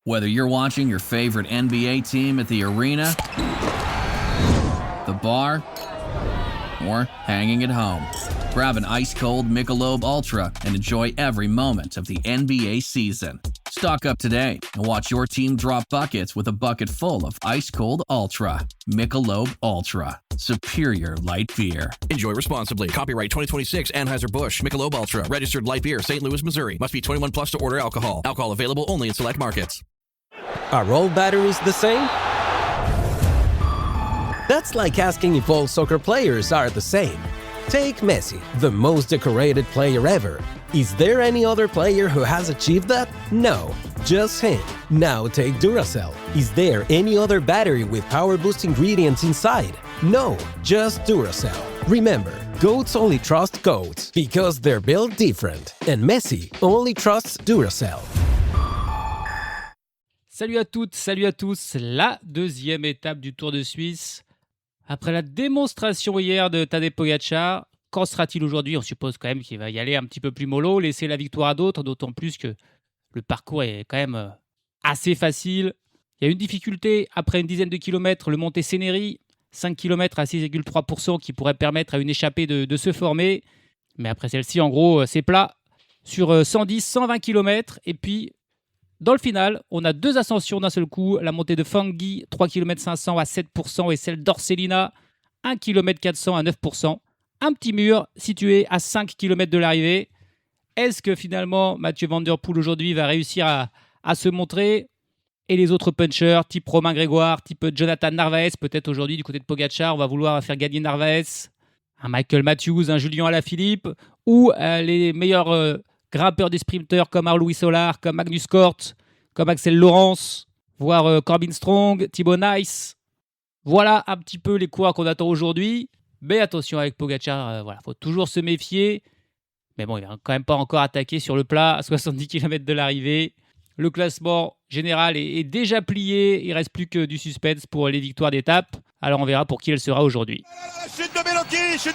Whether you're watching your favorite NBA team at the arena, the bar, or hanging at home, grab an ice-cold Michelob Ultra and enjoy every moment of the NBA season. Stock up today and watch your team drop buckets with a bucket full of ice-cold Ultra. Michelob Ultra. Superior light beer. Enjoy responsibly. Copyright 2026 Anheuser-Busch. Michelob Ultra. Registered light beer. St. Louis, Missouri. Must be 21 plus to order alcohol. Alcohol available only in select markets. Are all batteries the same? That's like asking if all soccer players are the same. Take Messi, the most decorated player ever. Is there any other player who has achieved that? No, just him. Now take Duracell. Is there any other battery with power boost ingredients inside? No, just Duracell. Remember, goats only trust goats because they're built different. And Messi only trusts Duracell. Salut à toutes, salut à tous. La deuxième étape du Tour de Suisse. Après la démonstration hier de Tadej Pogačar, qu'en sera-t-il aujourd'hui? On suppose quand même qu'il va y aller un petit peu plus mollo, laisser la victoire à d'autres, d'autant plus que le parcours est quand même assez facile. Il y a une difficulté après une dizaine de kilomètres, le Monte Ceneri, 5 km à 6,3% qui pourrait permettre à une échappée de se former. Mais après celle-ci, en gros, c'est plat sur 110, 120 km. Et puis, dans le final, on a deux ascensions d'un seul coup. La montée de Fangui, 3 km 500 à 7%, et celle d'Orselina, 1 km 400 à 9%. Un petit mur situé à 5 km de l'arrivée. Est-ce que finalement Mathieu Van Der Poel aujourd'hui va réussir à se montrer? Et les autres punchers, type Romain Grégoire, type Jonathan Narvaez, peut-être aujourd'hui du côté de Pogačar, on va vouloir faire gagner Narvaez, un Michael Matthews, un Julien Alaphilippe, ou les meilleurs grimpeurs des sprinteurs comme Louis Solar, comme Magnus Cort, comme Axel Lawrence, voire Corbin Strong, Thibaut Nice. Voilà un petit peu les coureurs qu'on attend aujourd'hui. Mais attention avec Pogačar, faut toujours se méfier. Mais bon, il va quand même pas encore attaquer sur le plat à 70 km de l'arrivée. Le classement général est déjà plié. Il ne reste plus que du suspense pour les victoires d'étape. Alors on verra pour qui elle sera aujourd'hui. Chute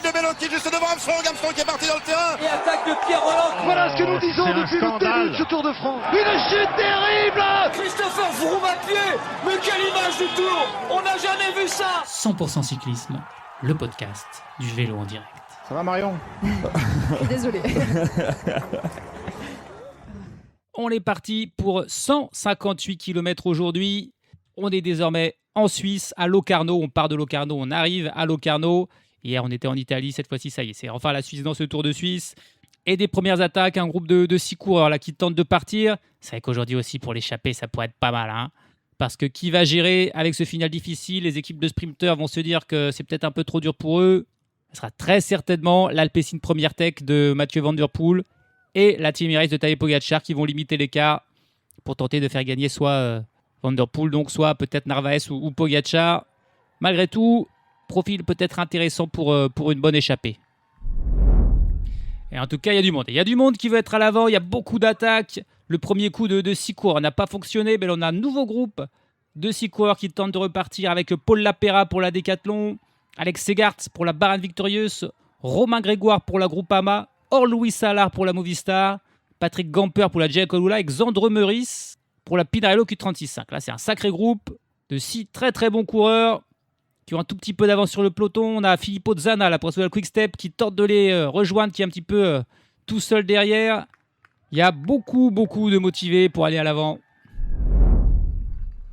de Bellocchi juste devant Armstrong qui est parti dans le terrain. Et attaque de Pierre Rolland. Voilà ce que nous disons depuis le début de ce Tour de France. Une chute terrible. Christopher Froome à pied. Mais quelle image du Tour. On n'a jamais vu ça. 100% cyclisme, le podcast du vélo en direct. Ça va Marion? Désolé. On est parti pour 158 km aujourd'hui. On est désormais en Suisse, à Locarno. On part de Locarno, on arrive à Locarno. Hier, on était en Italie. Cette fois-ci, ça y est, c'est enfin la Suisse dans ce Tour de Suisse. Et des premières attaques, un groupe de 6 coureurs là, qui tentent de partir. C'est vrai qu'aujourd'hui aussi, pour l'échapper, ça pourrait être pas mal. Hein, parce que qui va gérer avec ce final difficile? Les équipes de sprinteurs vont se dire que c'est peut-être un peu trop dur pour eux. Ce sera très certainement l'Alpecin Première Tech de Mathieu Van Der Poel et la Team Race de Tadej Pogačar qui vont limiter l'écart pour tenter de faire gagner soit Van Der Poel, donc soit peut-être Narvaez ou Pogačar. Malgré tout, profil peut-être intéressant pour une bonne échappée. Et en tout cas, il y a du monde. Il y a du monde qui veut être à l'avant, il y a beaucoup d'attaques. Le premier coup de 6 coureurs n'a pas fonctionné, mais là, on a un nouveau groupe de 6 coureurs qui tentent de repartir avec Paul Lapera pour la Decathlon, Alex Segart pour la Bahrain Victorious, Romain Grégoire pour la Groupama, Louis Solar pour la Movistar, Patrick Gamper pour la Jayco Lula et Xandre Meurice pour la Pinarello Q35. Là, c'est un sacré groupe de 6 très très bons coureurs qui ont un tout petit peu d'avance sur le peloton. On a Filippo Zana là, pour la Quick Step qui tente de les rejoindre, qui est un petit peu tout seul derrière. Il y a beaucoup de motivés pour aller à l'avant.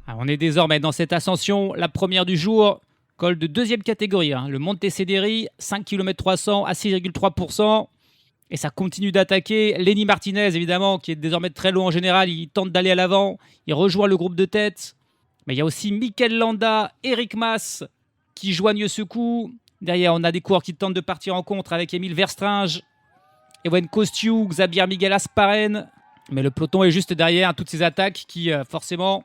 Alors, on est désormais dans cette ascension, la première du jour. Col de deuxième catégorie, le Monte Ceneri, 5 km 300 à 6,3%. Et ça continue d'attaquer. Lenny Martinez, évidemment, qui est désormais très loin en général, il tente d'aller à l'avant. Il rejoint le groupe de tête. Mais il y a aussi Mikel Landa, Eric Mas qui joignent ce coup. Derrière, on a des coureurs qui tentent de partir en contre avec Emile Verstringe, Ewen Kostiou, Xavier Miguel Asparen. Mais le peloton est juste derrière, toutes ces attaques qui, forcément,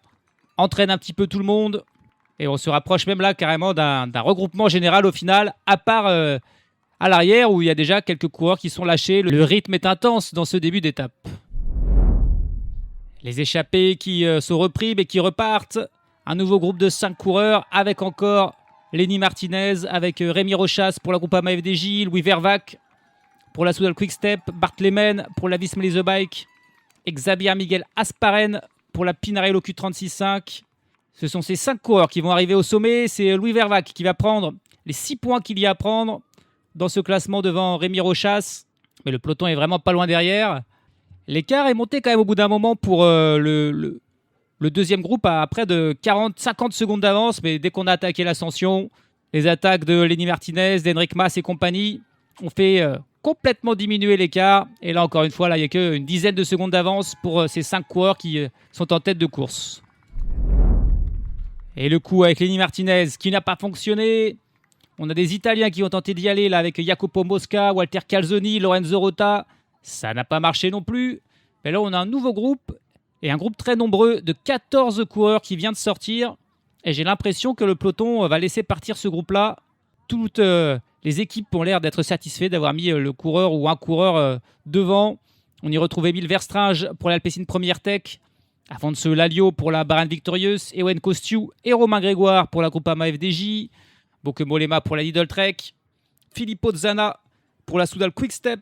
entraînent un petit peu tout le monde. Et on se rapproche même là carrément d'un regroupement général au final, à part à l'arrière où il y a déjà quelques coureurs qui sont lâchés. Le rythme est intense dans ce début d'étape. Les échappés qui sont repris mais qui repartent. Un nouveau groupe de 5 coureurs avec encore Lenny Martinez, avec Rémi Rochas pour la Groupama FDJ, Louis Vervac pour la Soudal Quick Step, Bart Lehman pour la Visma Leasebike et Xavier Miguel Asparen pour la Pinarello Q36.5. Ce sont ces 5 coureurs qui vont arriver au sommet. C'est Louis Vervac qui va prendre les 6 points qu'il y a à prendre dans ce classement devant Rémi Rochas. Mais le peloton est vraiment pas loin derrière. L'écart est monté quand même au bout d'un moment pour le deuxième groupe à près de 40-50 secondes d'avance. Mais dès qu'on a attaqué l'ascension, les attaques de Lenny Martinez, d'Henrik Mas et compagnie ont fait complètement diminuer l'écart. Et là, encore une fois, il n'y a qu'une dizaine de secondes d'avance pour ces 5 coureurs qui sont en tête de course. Et le coup avec Lenny Martinez qui n'a pas fonctionné. On a des Italiens qui ont tenté d'y aller là avec Jacopo Mosca, Walter Calzoni, Lorenzo Rota. Ça n'a pas marché non plus. Mais là, on a un nouveau groupe et un groupe très nombreux de 14 coureurs qui vient de sortir. Et j'ai l'impression que le peloton va laisser partir ce groupe-là. Toutes les équipes ont l'air d'être satisfaites d'avoir mis le coureur ou un coureur devant. On y retrouve Emile Verstringe pour l'Alpecin Première Tech. Afonso Lalio pour la Bahrain Victorious, Ewen Kostiou et Romain Grégoire pour la Groupama FDJ, Bauke Mollema pour la Lidl Trek, Filippo Zana pour la Soudal Quickstep,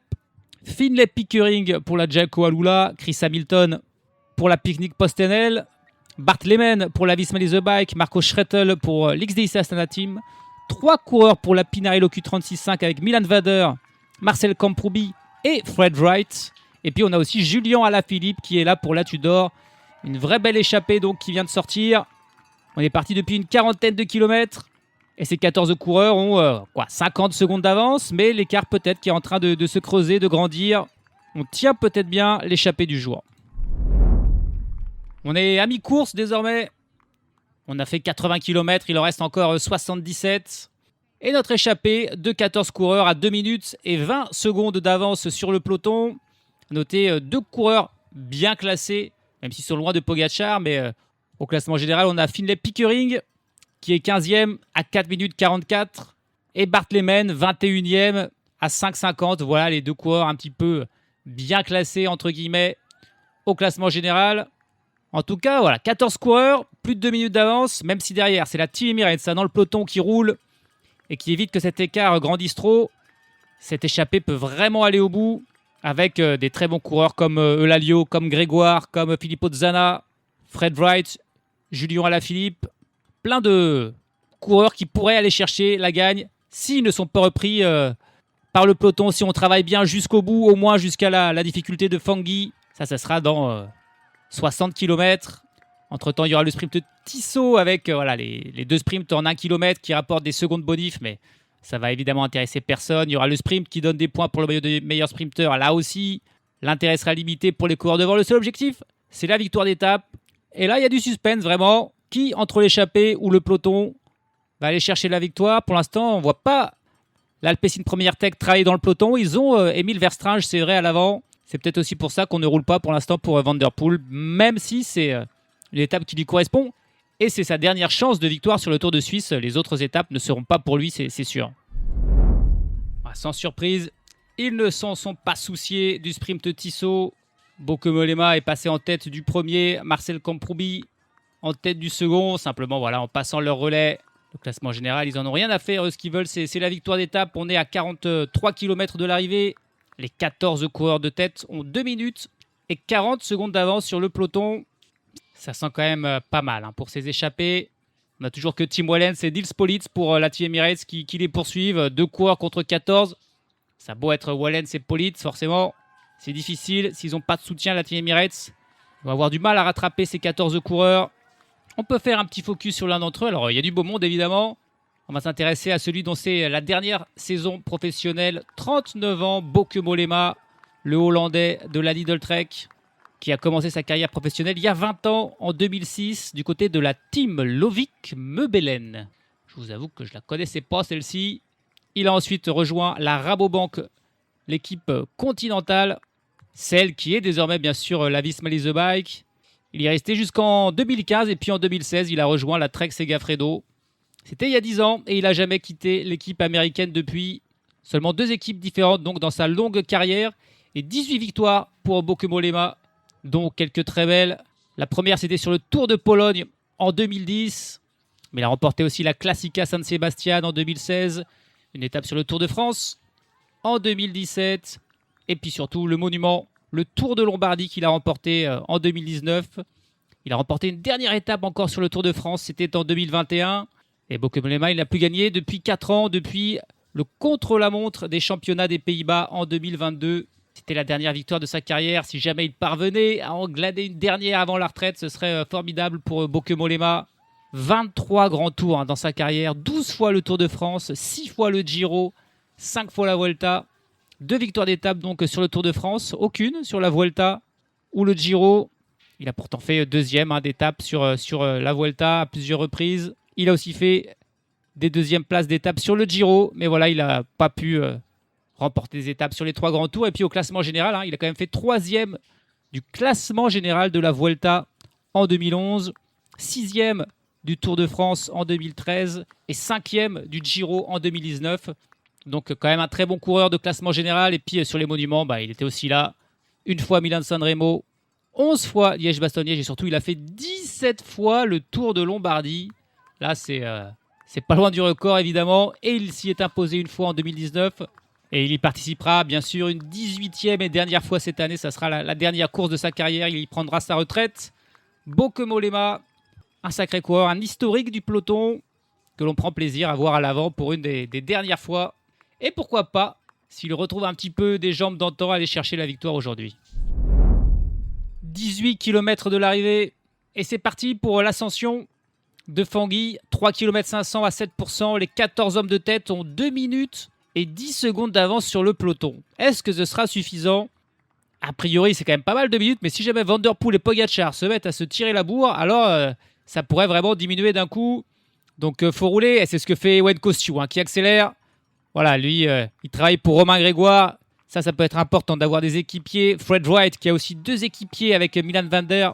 Finlay Pickering pour la Jayco Alula, Chris Hamilton pour la Picnic Post-NL, Bart Lehman pour la Visma Leisure Bike, Marco Schrettel pour l'XDIC Astana Team, 3 coureurs pour la Pinarello Q36.5 avec Milan Vader, Marcel Kamprubi et Fred Wright. Et puis on a aussi Julien Alaphilippe qui est là pour la Tudor. Une vraie belle échappée donc qui vient de sortir. On est parti depuis une quarantaine de kilomètres. Et ces 14 coureurs ont 50 secondes d'avance. Mais l'écart peut-être qui est en train de se creuser, de grandir. On tient peut-être bien l'échappée du jour. On est à mi-course désormais. On a fait 80 km, il en reste encore 77. Et notre échappée de 14 coureurs à 2 minutes et 20 secondes d'avance sur le peloton. Notez 2 coureurs bien classés. Même s'ils sont loin de Pogacar, mais au classement général, on a Finlay Pickering qui est 15e à 4 minutes 44 et Bart Lehman 21e à 5,50. Voilà les 2 coureurs un petit peu bien classés entre guillemets au classement général. En tout cas, voilà, 14 coureurs, plus de 2 minutes d'avance, même si derrière, c'est la Team Emirates ça, dans le peloton qui roule et qui évite que cet écart grandisse trop. Cette échappée peut vraiment aller au bout. Avec des très bons coureurs comme Elalio, comme Grégoire, comme Filippo Zana, Fred Wright, Julien Alaphilippe. Plein de coureurs qui pourraient aller chercher la gagne s'ils ne sont pas repris par le peloton. Si on travaille bien jusqu'au bout, au moins jusqu'à la difficulté de Fangui. Ça sera dans 60 km. Entre-temps, il y aura le sprint de Tissot avec les 2 sprints en 1 km qui rapportent des secondes bonif, mais ça va évidemment intéresser personne. Il y aura le sprint qui donne des points pour le maillot de meilleur sprinter. Là aussi, l'intérêt sera limité pour les coureurs devant. Le seul objectif, c'est la victoire d'étape. Et là, il y a du suspense vraiment. Qui, entre l'échappée ou le peloton, va aller chercher la victoire? Pour l'instant, on ne voit pas l'Alpecin Première Tech travailler dans le peloton. Ils ont Emile Verstringe, c'est vrai, à l'avant. C'est peut-être aussi pour ça qu'on ne roule pas pour l'instant pour Van Der Poel, même si c'est une étape qui lui correspond. Et c'est sa dernière chance de victoire sur le Tour de Suisse. Les autres étapes ne seront pas pour lui, c'est sûr. Sans surprise, ils ne s'en sont pas souciés du sprint Tissot. Bauke Mollema est passé en tête du premier. Marcel Kamprubi en tête du second. Simplement, en passant leur relais. Le classement général, ils n'en ont rien à faire. Ce qu'ils veulent, c'est la victoire d'étape. On est à 43 km de l'arrivée. Les 14 coureurs de tête ont 2 minutes et 40 secondes d'avance sur le peloton. Ça sent quand même pas mal pour ces échappés. On n'a toujours que Tim Wellens et Nils Politz pour la Team Emirates qui les poursuivent. 2 coureurs contre 14. Ça a beau être Wellens et Politz, forcément, c'est difficile. S'ils n'ont pas de soutien à la Team Emirates, on va avoir du mal à rattraper ces 14 coureurs. On peut faire un petit focus sur l'un d'entre eux. Alors, il y a du beau monde, évidemment. On va s'intéresser à celui dont c'est la dernière saison professionnelle. 39 ans, Bauke Mollema, le Hollandais de la Lidl Trek, qui a commencé sa carrière professionnelle il y a 20 ans, en 2006, du côté de la Team Lovic Meubelen. Je vous avoue que je ne la connaissais pas, celle-ci. Il a ensuite rejoint la Rabobank, l'équipe continentale, celle qui est désormais, bien sûr, la Visma Leisure Bike. Il y est resté jusqu'en 2015, et puis en 2016, il a rejoint la Trek Segafredo. C'était il y a 10 ans, et il n'a jamais quitté l'équipe américaine depuis. Seulement 2 équipes différentes, donc, dans sa longue carrière, et 18 victoires pour Bauke Mollema, dont quelques très belles. La première, c'était sur le Tour de Pologne en 2010. Mais il a remporté aussi la Classica San Sebastian en 2016. Une étape sur le Tour de France en 2017. Et puis surtout, le monument, le Tour de Lombardie qu'il a remporté en 2019. Il a remporté une dernière étape encore sur le Tour de France, c'était en 2021. Et Bauke Mollema, il n'a plus gagné depuis 4 ans, depuis le contre-la-montre des championnats des Pays-Bas en 2022. C'était la dernière victoire de sa carrière. Si jamais il parvenait à en glaner une dernière avant la retraite, ce serait formidable pour Bauke Mollema. 23 grands tours dans sa carrière, 12 fois le Tour de France, 6 fois le Giro, 5 fois la Vuelta. 2 victoires d'étape donc sur le Tour de France, aucune sur la Vuelta ou le Giro. Il a pourtant fait deuxième d'étape sur la Vuelta à plusieurs reprises. Il a aussi fait des deuxièmes places d'étape sur le Giro, mais voilà, il n'a pas pu remporter des étapes sur les 3 grands tours. Et puis au classement général, il a quand même fait 3e du classement général de la Vuelta en 2011, 6e du Tour de France en 2013 et 5e du Giro en 2019. Donc quand même un très bon coureur de classement général. Et puis sur les monuments, il était aussi là. Une fois Milan-San Remo, 11 fois Liège-Bastogne-Liège et surtout il a fait 17 fois le Tour de Lombardie. Là c'est pas loin du record évidemment. Et il s'y est imposé une fois en 2019. Et il y participera bien sûr une 18e et dernière fois cette année. Ça sera la dernière course de sa carrière. Il y prendra sa retraite. Bauke Mollema, un sacré coureur, un historique du peloton que l'on prend plaisir à voir à l'avant pour une des dernières fois. Et pourquoi pas, s'il retrouve un petit peu des jambes d'antan, aller chercher la victoire aujourd'hui. 18 km de l'arrivée. Et c'est parti pour l'ascension de Fangui. 3 km 500 à 7%. Les 14 hommes de tête ont 2 minutes et 10 secondes d'avance sur le peloton. Est-ce que ce sera suffisant ? A priori, c'est quand même pas mal 2 minutes. Mais si jamais Van Der Poel et Pogačar se mettent à se tirer la bourre, alors ça pourrait vraiment diminuer d'un coup. Donc faut rouler. Et c'est ce que fait Ewen Kostju qui accélère. Voilà, lui, il travaille pour Romain Grégoire. Ça peut être important d'avoir des équipiers. Fred Wright, qui a aussi 2 équipiers avec Milan van der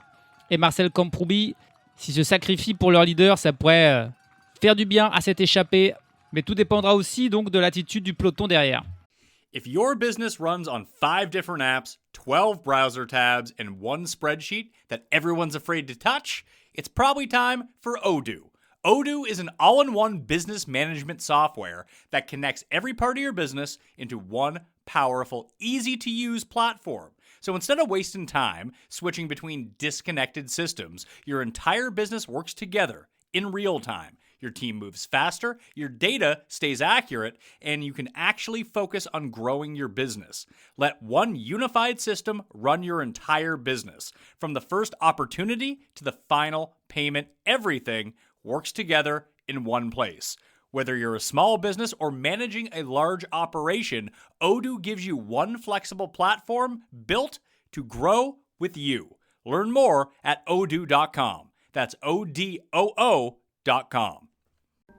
et Marcel Kamprubi. S'ils se sacrifient pour leur leader, ça pourrait faire du bien à cette échappée. Mais tout dépendra aussi donc de l'attitude du peloton derrière. If your business runs on 5 different apps, 12 browser tabs, and one spreadsheet that everyone's afraid to touch, it's probably time for Odoo. Odoo is an all-in-one business management software that connects every part of your business into one powerful, easy-to-use platform. So instead of wasting time switching between disconnected systems, your entire business works together in real time. Your team moves faster, your data stays accurate, and you can actually focus on growing your business. Let one unified system run your entire business. From the first opportunity to the final payment, everything works together in one place. Whether you're a small business or managing a large operation, Odoo gives you one flexible platform built to grow with you. Learn more at odoo.com. That's ODOO.com.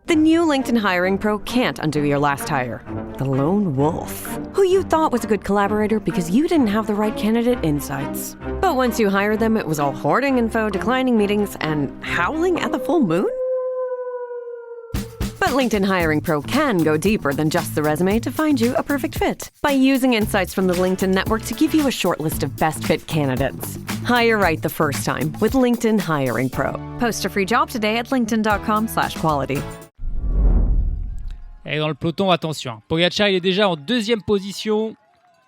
The new LinkedIn Hiring Pro can't undo your last hire. The lone wolf, who you thought was a good collaborator because you didn't have the right candidate insights. But once you hired them, it was all hoarding info, declining meetings, and howling at the full moon? But LinkedIn Hiring Pro can go deeper than just the resume to find you a perfect fit. By using insights from the LinkedIn Network to give you a short list of best fit candidates. Hire right the first time with LinkedIn Hiring Pro. Post a free job today at linkedin.com/quality. Et dans le peloton, attention. Pogačar, il est déjà en 2e position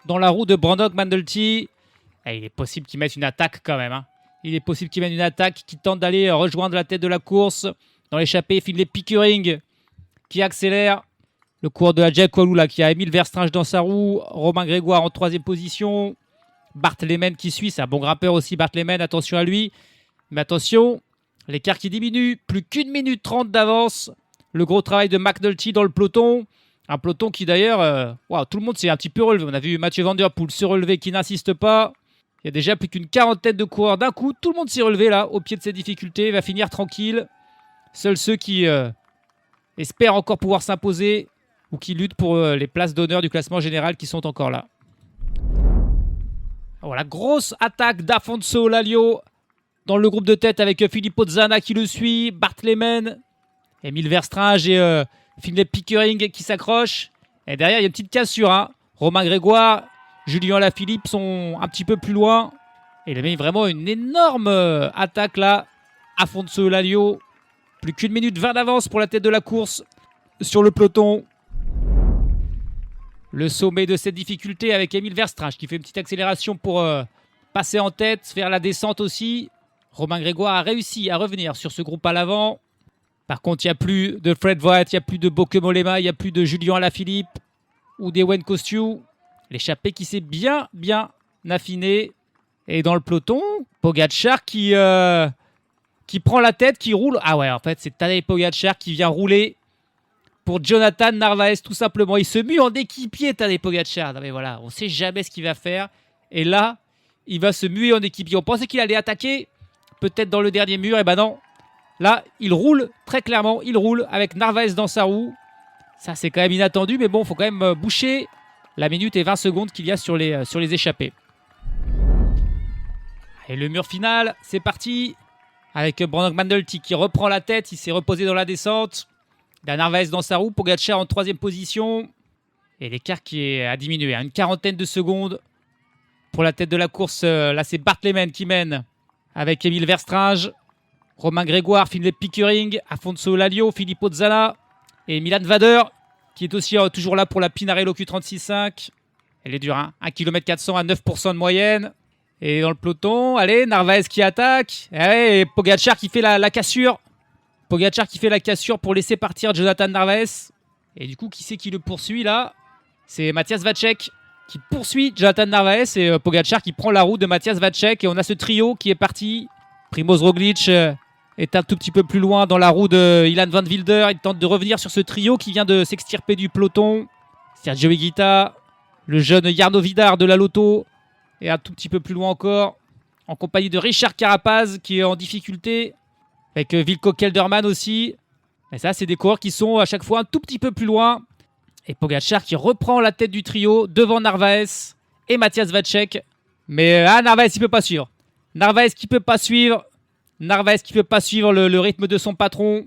dans la roue de Brandon McNulty. Et il est possible qu'il mette une attaque quand même. Il est possible qu'il mette une attaque qui tente d'aller rejoindre la tête de la course. Dans l'échappée, Philippe Pickering qui accélère. Le coureur de la Jack Walou qui a Emile Verstringe dans sa roue. Romain Grégoire en 3e position. Bart Lehman qui suit. C'est un bon grimpeur aussi, Bart Lehman. Attention à lui. Mais attention, l'écart qui diminue. Plus qu'1 minute 30 d'avance. Le gros travail de McNulty dans le peloton. Un peloton qui d'ailleurs, tout le monde s'est un petit peu relevé. On a vu Mathieu Van Der Poel se relever qui n'insiste pas. Il y a déjà plus qu'une quarantaine de coureurs d'un coup. Tout le monde s'est relevé là, au pied de ses difficultés. Il va finir tranquille. Seuls ceux qui espèrent encore pouvoir s'imposer ou qui luttent pour les places d'honneur du classement général qui sont encore là. Voilà, grosse attaque d'Afonso Lalio dans le groupe de tête avec Filippo Zana qui le suit. Bart Lehman, Emile Verstringe et Philippe Pickering qui s'accrochent. Et derrière, il y a une petite cassure. Romain Grégoire, Julien Alaphilippe sont un petit peu plus loin. Et il a mis vraiment une énorme attaque là. Afonso Lalio, plus qu'1 minute 20 d'avance pour la tête de la course sur le peloton. Le sommet de cette difficulté avec Emile Verstringe qui fait une petite accélération pour passer en tête, faire la descente aussi. Romain Grégoire a réussi à revenir sur ce groupe à l'avant. Par contre, il n'y a plus de Fred Voigt, il n'y a plus de Bauke Mollema, il n'y a plus de Julien Alaphilippe ou d'Ewen Kosciu. L'échappée qui s'est bien affiné. Et dans le peloton, Pogačar qui prend la tête, qui roule. Ah ouais, en fait, c'est Tadej Pogačar qui vient rouler pour Jonathan Narvaez, tout simplement. Il se mue en équipier, Tadej Pogačar. Non mais voilà, on ne sait jamais ce qu'il va faire. Et là, il va se muer en équipier. On pensait qu'il allait attaquer, peut-être dans le dernier mur. Et ben non. Là, il roule, très clairement, il roule avec Narvaez dans sa roue. Ça, c'est quand même inattendu, mais bon, il faut quand même boucher la minute et 20 secondes qu'il y a sur les échappées. Et le mur final, c'est parti. Avec Brandon McNulty qui reprend la tête, il s'est reposé dans la descente. Il a Narvaez dans sa roue, Pogačar en 3e position. Et l'écart qui a diminué à une quarantaine de secondes. Pour la tête de la course, là c'est Bart Lehman qui mène avec Emil Verstringe. Romain Grégoire, Philippe Pickering, Afonso Lalio, Filippo Zana et Milan Vader qui est aussi toujours là pour la Pinarello Q36.5. Elle est dure, hein, 1 km 400 à 9% de moyenne. Et dans le peloton, allez, Narvaez qui attaque. Et Pogačar qui fait la cassure. Pogačar qui fait la cassure pour laisser partir Jonathan Narvaez. Et du coup, qui c'est qui le poursuit là? C'est Matthias Vacek qui poursuit Jonathan Narvaez et Pogačar qui prend la roue de Matthias Vacek. Et on a ce trio qui est parti. Primoz Roglic est un tout petit peu plus loin dans la roue de Ilan Van Wilder. Il tente de revenir sur ce trio qui vient de s'extirper du peloton. Sergio Higuita, le jeune Jarno Vidar de la Lotto. Et un tout petit peu plus loin encore, en compagnie de Richard Carapaz qui est en difficulté. Avec Wilco Kelderman aussi. Et ça, c'est des coureurs qui sont à chaque fois un tout petit peu plus loin. Et Pogačar qui reprend la tête du trio devant Narvaez et Matthias Vacek. Mais Narvaez, il ne peut pas suivre. Narvaez qui peut pas suivre le rythme de son patron.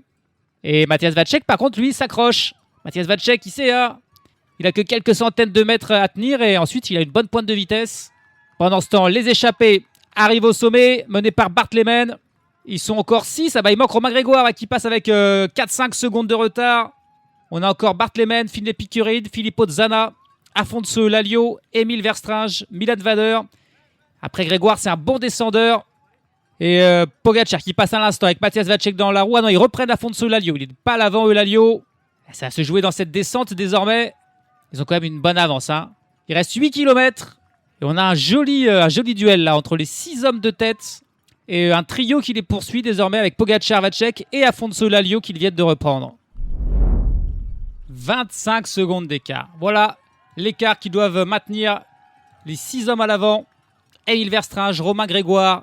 Et Matthias Vacek, par contre, lui, s'accroche. Matthias Vacek, il sait, hein, il a que quelques centaines de mètres à tenir. Et ensuite, il a une bonne pointe de vitesse. Pendant ce temps, les échappés arrivent au sommet, menés par Bart Lehman. Ils sont encore 6. Ah bah, il manque Romain Grégoire qui passe avec 4-5 secondes de retard. On a encore Bart Lehman, Philippe Pickering, Filippo Zana, Afonso Lalio, Emil Verstringe, Milan Vader. Après Grégoire, c'est un bon descendeur. Et Pogačar qui passe à l'instant avec Matthias Vacek dans la roue. Ah non, ils reprennent Afonso Lalio. Il n'est pas à l'avant, Lalio. Ça va se jouer dans cette descente désormais. Ils ont quand même une bonne avance, hein. Il reste 8 km. Et on a un joli duel là entre les 6 hommes de tête et un trio qui les poursuit désormais avec Pogačar, Vacek et Afonso Lalio qu'ils viennent de reprendre. 25 secondes d'écart. Voilà l'écart qu'ils doivent maintenir les 6 hommes à l'avant. Emil Verstringe, Romain Grégoire,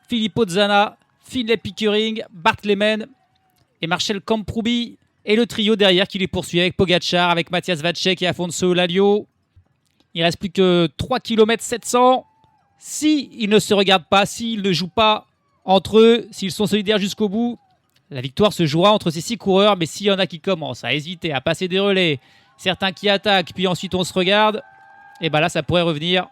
Filippo Zana, Philippe Pickering, Bart Lehman et Marcel Kamprubi. Et le trio derrière qui les poursuit avec Pogačar, avec Matthias Vacek et Afonso Lalio. Il ne reste plus que 3 km 700. S'ils ne se regardent pas, s'ils ne jouent pas entre eux, s'ils sont solidaires jusqu'au bout, la victoire se jouera entre ces 6 coureurs. Mais s'il y en a qui commencent à hésiter, à passer des relais, certains qui attaquent, puis ensuite on se regarde, et bien là, ça pourrait revenir.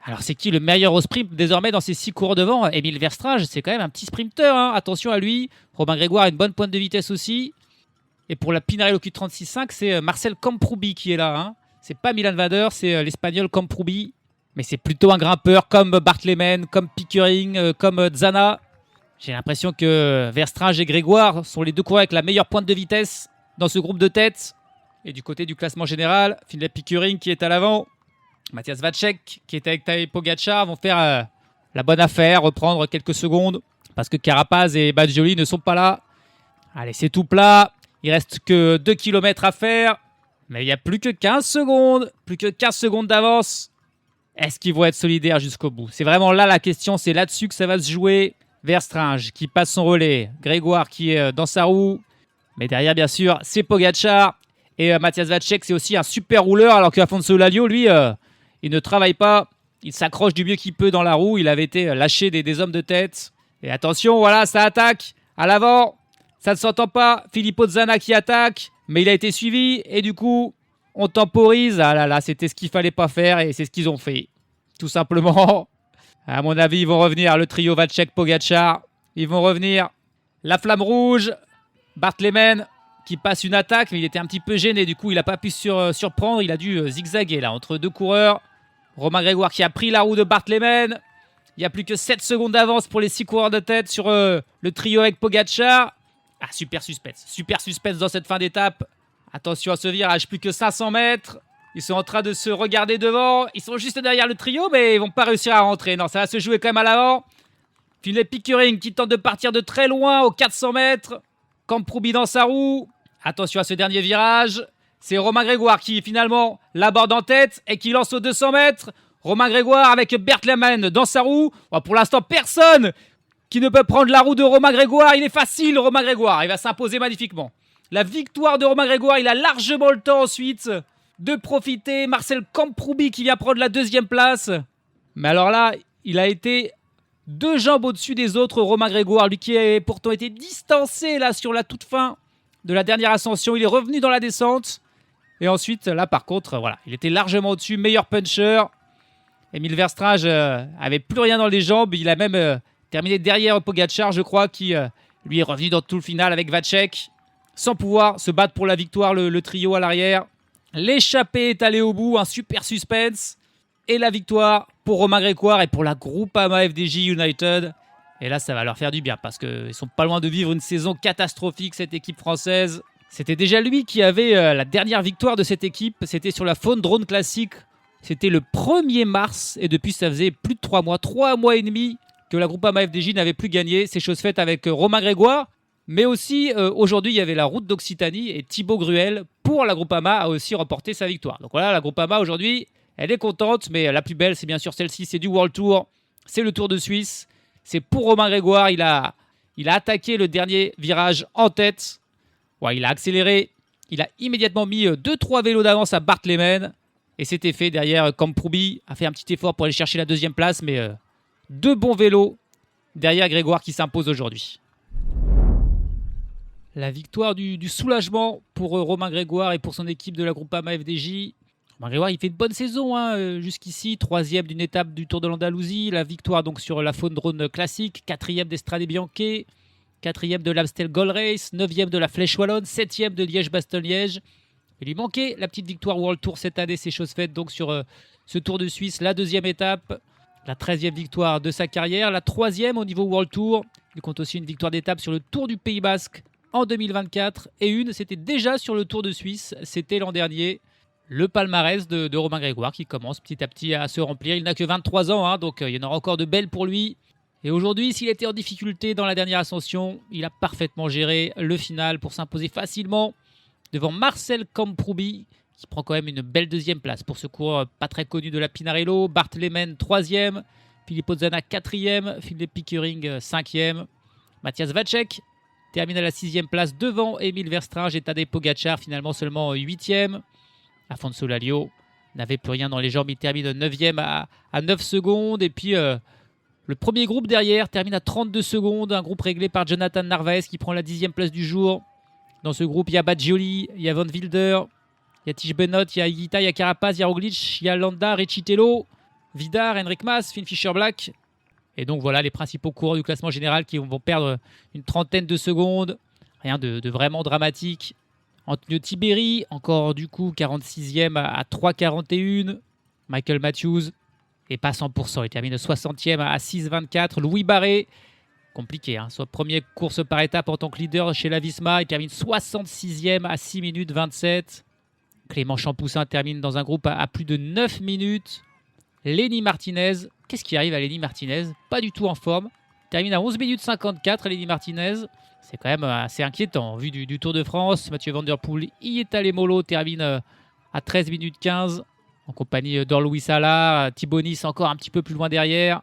Alors, c'est qui le meilleur au sprint désormais dans ces 6 coureurs devant? Emil Verstringe, c'est quand même un petit sprinter, hein. Attention à lui. Romain Grégoire a une bonne pointe de vitesse aussi. Et pour la Pinarello Q36.5, c'est Marcel Kamprubi qui est là, hein. C'est pas Milan Vader, c'est l'Espagnol Kamprubi. Mais c'est plutôt un grimpeur comme Bart Lehman, comme Pickering, comme Zana. J'ai l'impression que Verstringe et Grégoire sont les deux coureurs avec la meilleure pointe de vitesse dans ce groupe de tête. Et du côté du classement général, Philippe Pickering qui est à l'avant. Matthias Vacek qui est avec Tadej Pogačar vont faire la bonne affaire, reprendre quelques secondes. Parce que Carapaz et Badjoli ne sont pas là. Allez, c'est tout plat. Il reste que 2 km à faire. Mais il n'y a plus que 15 secondes. Plus que 15 secondes d'avance. Est-ce qu'ils vont être solidaires jusqu'au bout? C'est vraiment là la question. C'est là-dessus que ça va se jouer. Verstringe qui passe son relais. Grégoire qui est dans sa roue. Mais derrière, bien sûr, c'est Pogačar. Et Matthias Vacek, c'est aussi un super rouleur. Alors qu'Afonso Lalio, lui, il ne travaille pas. Il s'accroche du mieux qu'il peut dans la roue. Il avait été lâché des hommes de tête. Et attention, voilà, ça attaque. À l'avant. Ça ne s'entend pas. Filippo Zana qui attaque. Mais il a été suivi et du coup, on temporise. Ah là là, c'était ce qu'il fallait pas faire et c'est ce qu'ils ont fait. Tout simplement. À mon avis, ils vont revenir. Le trio Vacek-Pogačar. Ils vont revenir. La flamme rouge. Bart Lehman qui passe une attaque, mais il était un petit peu gêné. Du coup, il n'a pas pu surprendre. Il a dû zigzaguer là entre deux coureurs. Romain Grégoire qui a pris la roue de Bart Lehman. Il n'y a plus que 7 secondes d'avance pour les 6 coureurs de tête sur le trio avec Pogacar. Ah, super suspense dans cette fin d'étape. Attention à ce virage, plus que 500 mètres. Ils sont en train de se regarder devant. Ils sont juste derrière le trio, mais ils vont pas réussir à rentrer. Non, ça va se jouer quand même à l'avant. Philippe Pickering qui tente de partir de très loin aux 400 mètres. Camproubi dans sa roue. Attention à ce dernier virage. C'est Romain Grégoire qui finalement l'aborde en tête et qui lance aux 200 mètres. Romain Grégoire avec Bert Lehmann dans sa roue. Bon, pour l'instant, personne qui ne peut prendre la roue de Romain Grégoire. Il est facile, Romain Grégoire. Il va s'imposer magnifiquement. La victoire de Romain Grégoire, il a largement le temps ensuite de profiter. Marcel Camproubi qui vient prendre la 2e place. Mais alors là, il a été 2 jambes au-dessus des autres, Romain Grégoire. Lui qui a pourtant été distancé là sur la toute fin de la dernière ascension. Il est revenu dans la descente. Et ensuite, là par contre, voilà, il était largement au-dessus. Meilleur puncher. Emile Verstraete avait plus rien dans les jambes. Il a même terminé derrière Pogacar, je crois, qui lui est revenu dans tout le final avec Vacek, sans pouvoir se battre pour la victoire, le trio à l'arrière. L'échappée est allée au bout, un super suspense. Et la victoire pour Romain Grégoire et pour la Groupama FDJ United. Et là, ça va leur faire du bien parce qu'ils sont pas loin de vivre une saison catastrophique, cette équipe française. C'était déjà lui qui avait la dernière victoire de cette équipe. C'était sur la Faune Drone Classic. C'était le 1er mars et depuis ça faisait plus de 3 mois et demi que la Groupama FDJ n'avait plus gagné. C'est chose faite avec Romain Grégoire. Mais aussi aujourd'hui il y avait la Route d'Occitanie et Thibaut Gruel pour la Groupama a aussi remporté sa victoire. Donc voilà, la Groupama aujourd'hui elle est contente, mais la plus belle c'est bien sûr celle-ci, c'est du World Tour. C'est le Tour de Suisse. C'est pour Romain Grégoire, il a attaqué le dernier virage en tête. Ouais, il a accéléré, il a immédiatement mis 2-3 vélos d'avance à Bart Lehmann. Et c'était fait derrière. Camproubi a fait un petit effort pour aller chercher la 2e place, mais 2 bons vélos derrière Grégoire qui s'impose aujourd'hui. La victoire du soulagement pour Romain Grégoire et pour son équipe de la Groupama FDJ. Romain Grégoire, il fait une bonne saison jusqu'ici, 3e d'une étape du Tour de l'Andalousie. La victoire donc sur la Faune Drone Classique, 4e d'Estrade Bianche, 4e de l'Amstel Gold Race, 9e de la Flèche Wallonne, 7e de Liège-Bastogne-Liège. Il lui manquait la petite victoire World Tour cette année, c'est chose faite donc sur ce Tour de Suisse, la 2e étape, la 13e victoire de sa carrière, la 3e au niveau World Tour. Il compte aussi une victoire d'étape sur le Tour du Pays Basque en 2024 et c'était déjà sur le Tour de Suisse, c'était l'an dernier. Le palmarès de Romain Grégoire qui commence petit à petit à se remplir. Il n'a que 23 ans, donc il y en aura encore de belles pour lui. Et aujourd'hui, s'il était en difficulté dans la dernière ascension, il a parfaitement géré le final pour s'imposer facilement devant Marcel Camproubi, qui prend quand même une belle 2e place pour ce coureur pas très connu de la Pinarello. Bart Lehmann, 3e. Filippo Zana, 4e. Philippe Pickering, 5e. Matthias Vacek termine à la 6e place devant Emile Verstraete et Tadej Pogacar, finalement seulement 8e. Afonso Lalio n'avait plus rien dans les jambes, il termine 9e à 9 secondes. Et puis le premier groupe derrière termine à 32 secondes, un groupe réglé par Jonathan Narvaez qui prend la 10e place du jour. Dans ce groupe, il y a Badgioli, il y a Van Wilder, il y a Tish Benoît, il y a Higuita, il y a Carapaz, il y a Roglic, il y a Landa, Recitello, Vidar, Henrik Mas, Finn Fischer-Black. Et donc voilà les principaux coureurs du classement général qui vont perdre une trentaine de secondes. Rien de vraiment dramatique. Antonio Tiberi, encore du coup 46e à 3,41. Michael Matthews est pas 100%, il termine 60e à 6,24. Louis Barré, compliqué, soit première course par étape en tant que leader chez la Visma, il termine 66e à 6 minutes 27. Clément Champoussin termine dans un groupe à plus de 9 minutes. Lenny Martinez, qu'est-ce qui arrive à Lenny Martinez? Pas du tout en forme. Il termine à 11 minutes 54, Lenny Martinez. C'est quand même assez inquiétant. Vu du Tour de France, Mathieu Van Der Poel, Ietale Molo termine à 13 minutes 15 en compagnie d'Orlouis Sala. Thibaut Nice encore un petit peu plus loin derrière.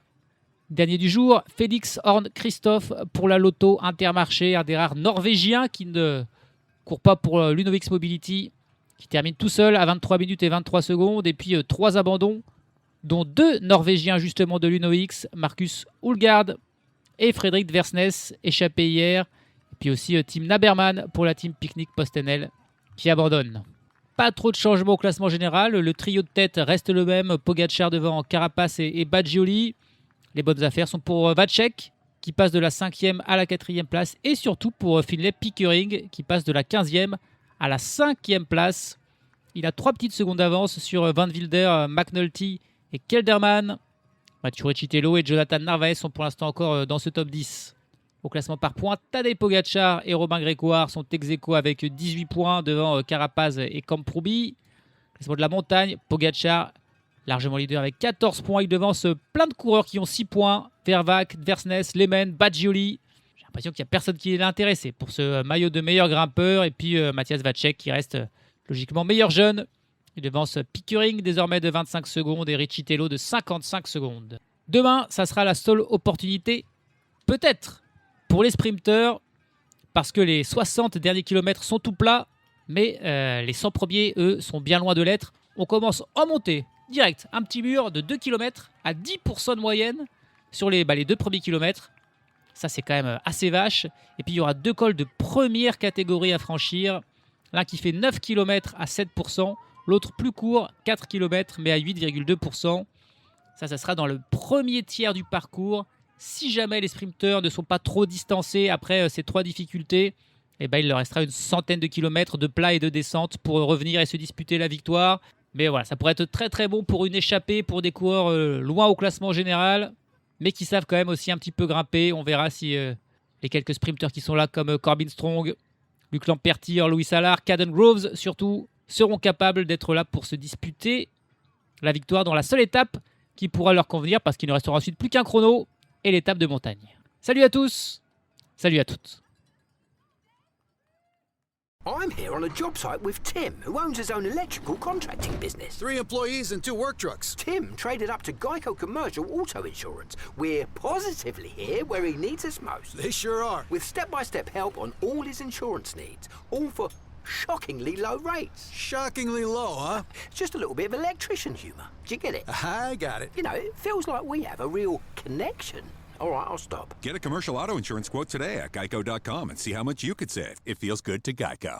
Dernier du jour, Félix Horn Christophe pour la Lotto Intermarché, un des rares Norvégiens qui ne court pas pour l'Unovix Mobility, qui termine tout seul à 23 minutes et 23 secondes. Et puis 3 abandons, dont 2 Norvégiens justement de l'Unovix, Marcus Hulgaard et Frédéric Versnes, échappés hier. Et puis aussi Tim Naberman pour la team Picnic PostNL qui abandonne. Pas trop de changements au classement général. Le trio de tête reste le même. Pogacar devant Carapaz et Badgioli. Les bonnes affaires sont pour Vacek qui passe de la 5e à la 4e place. Et surtout pour Philippe Pickering qui passe de la 15e à la 5e place. Il a 3 petites secondes d'avance sur Van Wilder, McNulty et Kelderman. Mathieu Recitello et Jonathan Narvaez sont pour l'instant encore dans ce top 10. Au classement par points, Tadej Pogačar et Robin Grégoire sont ex-aequo avec 18 points devant Carapaz et Camprubí. Classement de la montagne, Pogačar largement leader avec 14 points. Il devance plein de coureurs qui ont 6 points. Vervac, Dversnes, Lehmann, Badgioli. J'ai l'impression qu'il n'y a personne qui est intéressé pour ce maillot de meilleur grimpeur. Et puis Matthias Vacek qui reste logiquement meilleur jeune. Il devance Pickering désormais de 25 secondes et Recitello de 55 secondes. Demain, ça sera la seule opportunité, peut-être, pour les sprinteurs, parce que les 60 derniers kilomètres sont tout plats, mais les 100 premiers, eux, sont bien loin de l'être. On commence en montée, direct, un petit mur de 2 km à 10% de moyenne sur les 2 premiers kilomètres. Ça, c'est quand même assez vache. Et puis, il y aura 2 cols de première catégorie à franchir. L'un qui fait 9 km à 7%, l'autre plus court, 4 km, mais à 8,2%. Ça sera dans le premier tiers du parcours. Si jamais les sprinteurs ne sont pas trop distancés après ces 3 difficultés, il leur restera une centaine de kilomètres de plat et de descente pour revenir et se disputer la victoire. Mais voilà, ça pourrait être très très bon pour une échappée, pour des coureurs loin au classement général, mais qui savent quand même aussi un petit peu grimper. On verra si les quelques sprinteurs qui sont là, comme Corbin Strong, Luc Lampertier, Louis Allard, Caden Groves surtout, seront capables d'être là pour se disputer la victoire dans la seule étape qui pourra leur convenir, parce qu'il ne restera ensuite plus qu'un chrono et l'étape de montagne. Salut à tous, salut à toutes. I'm here on a job site with Tim, who owns his own electrical contracting business. 3 employees and 2 work trucks. Tim traded up to Geico Commercial Auto Insurance. We're positively here where he needs us most. They sure are. With step-by-step help on all his insurance needs, all for shockingly low rates. Shockingly low, huh? Just a little bit of electrician humour. Do you get it? I got it. You know, it feels like we have a real connection. All right, I'll stop. Get a commercial auto insurance quote today at geico.com and see how much you could save. It feels good to Geico.